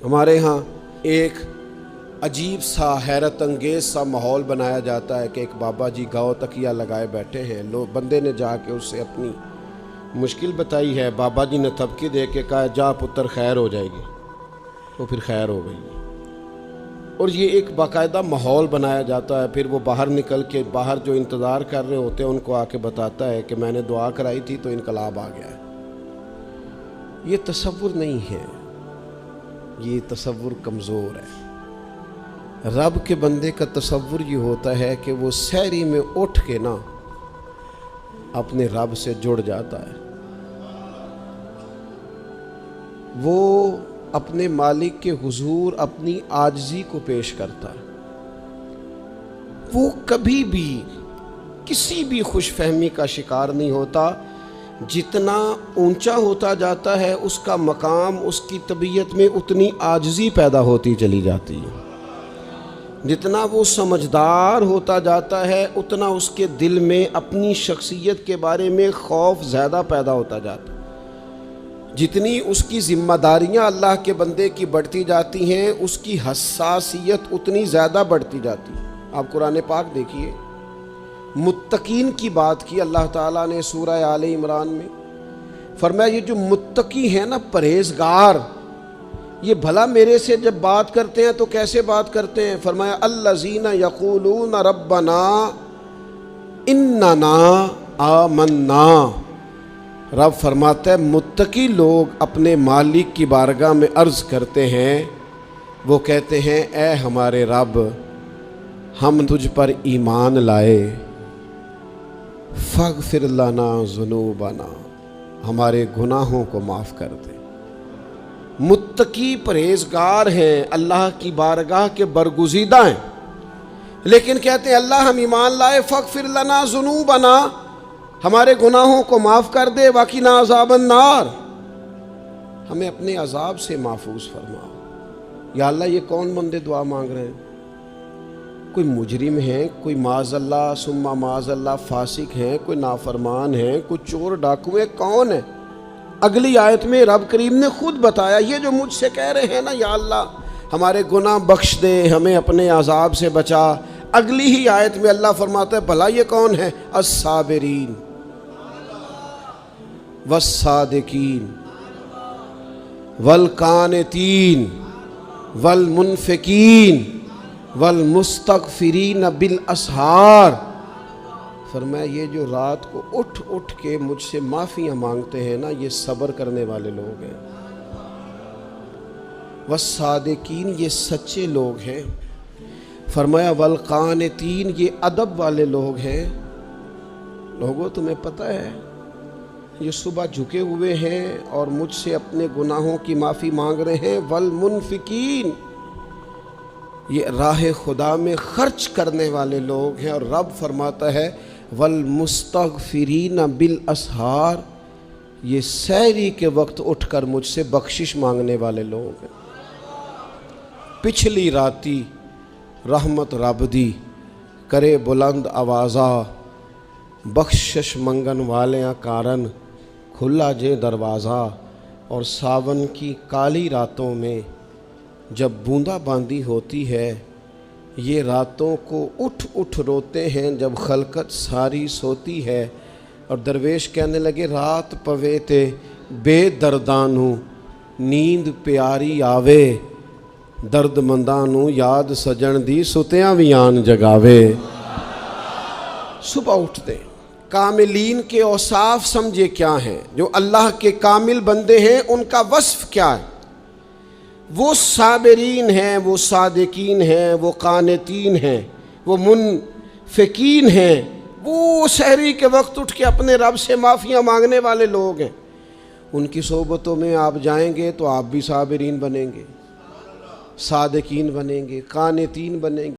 हमारे यहाँ एक अजीब सा हैरत अंगेज़ सा माहौल बनाया जाता है कि एक बाबा जी गाँव तकिया लगाए बैठे हैं। लोग बंदे ने जाके उससे अपनी मुश्किल बताई है। बाबा जी ने थपकी दे के कहा, जा पुत्र खैर हो जाएगी। तो फिर खैर हो गई। और ये एक बाकायदा माहौल बनाया जाता है। फिर वो बाहर निकल के बाहर जो इंतज़ार कर रहे होते हैं उनको आके बताता है कि मैंने दुआ कराई थी तो इनकलाब आ गया है। ये तसव्वुर नहीं है, ये तसव्वुर कमज़ोर है। रब के बंदे का तसव्वुर ये होता है कि वो सहरी में उठ के ना अपने रब से जुड़ जाता है। वो अपने मालिक के हुजूर अपनी आजिज़ी को पेश करता है। वो कभी भी किसी भी खुशफहमी का शिकार नहीं होता। जितना ऊंचा होता जाता है उसका मकाम, उसकी तबीयत में उतनी आजिज़ी पैदा होती चली जाती है। जितना वो समझदार होता जाता है उतना उसके दिल में अपनी शख्सियत के बारे में खौफ ज़्यादा पैदा होता जाता है। जितनी उसकी ज़िम्मेदारियाँ अल्लाह के बंदे की बढ़ती जाती हैं उसकी हसासियत उतनी ज़्यादा बढ़ती जाती है। आप कुरान पाक देखिए, मुत्तकीन की बात की अल्लाह ताला ने सूरह आले इमरान में। फरमाया ये जो मुत्तकी हैं ना, परहेज़गार, ये भला मेरे से जब बात करते हैं तो कैसे बात करते हैं? फरमाया अल्लज़ीना यक़ूलून रब्बना इन्नना आमन्ना। रब फरमाता है मुत्तकी लोग अपने मालिक की बारगाह में अर्ज़ करते हैं, वो कहते हैं ए हमारे रब, हम तुझ पर ईमान लाए, फ़ग़फ़िर लना ज़ुनूबना, हमारे गुनाहों को माफ़ कर दे। मुत्तकी परहेज़गार हैं, अल्लाह की बारगाह के बरगुज़ीदा हैं, लेकिन कहते हैं अल्लाह हम ईमान लाए, फ़ग़फ़िर लना ज़ुनूबना, हमारे गुनाहों को माफ़ कर दे, वक़िना अज़ाबन नार, हमें अपने अज़ाब से महफूज फरमा। या अल्लाह ये कौन बंदे दुआ मांग रहे हैं? कोई मुजरिम हैं, कोई माज़अल्लाह सुम्मा माज़अल्लाह फासिक हैं, कोई नाफरमान हैं, कोई चोर डाकू हैं, कौन है? अगली आयत में रब करीम ने खुद बताया, ये जो मुझसे कह रहे हैं ना या अल्लाह हमारे गुनाह बख्श दे, हमें अपने अजाब से बचा, अगली ही आयत में अल्लाह फरमाता है भला ये कौन है? अस्साबिरीन वस्सादिकीन वलकानितीन वलमुनफिकीन वलमुस्तगफिरीन बिल असहार। फरमाया ये जो रात को उठ उठ के मुझसे माफ़ियाँ मांगते हैं ना, ये सब्र करने वाले लोग हैं। वस्सादिकीन ये सच्चे लोग हैं। फरमाया वलकानितीन ये अदब वाले लोग हैं। लोगों तुम्हें पता है ये सुबह झुके हुए हैं और मुझसे अपने गुनाहों की माफ़ी मांग रहे हैं। वलमुनफिकीन ये राह खुदा में खर्च करने वाले लोग हैं। और रब फरमाता है वलमुस्तगफिरीन बिल असहार, ये सहरी के वक्त उठकर मुझसे बख्शिश मांगने वाले लोग हैं। पिछली राती रहमत रब दी करे बुलंद आवाज़ा, बख्शिश मंगन वालियां कारण खुला जे दरवाज़ा। और सावन की काली रातों में जब बूंदाबांदी होती है, ये रातों को उठ उठ रोते हैं जब खलकत सारी सोती है। और दरवेश कहने लगे रात पवे ते बेदर्दानू, नींद प्यारी आवे, दर्दमंदानू याद सजन दी सुतियां भी आन जगावे। सुबह उठते कामिलीन के औसाफ समझे क्या हैं? जो अल्लाह के कामिल बंदे हैं उनका वस्फ क्या है? वो साबिरीन हैं, वो सादिकीन हैं, वो कानितीन हैं, वो मुनफिकीन हैं, वो सहरी के वक्त उठ के अपने रब से माफ़ियाँ मांगने वाले लोग हैं। उनकी सोबतों में आप जाएंगे तो आप भी साबिरीन बनेंगे, सादिकीन बनेंगे, कानितीन बनेंगे।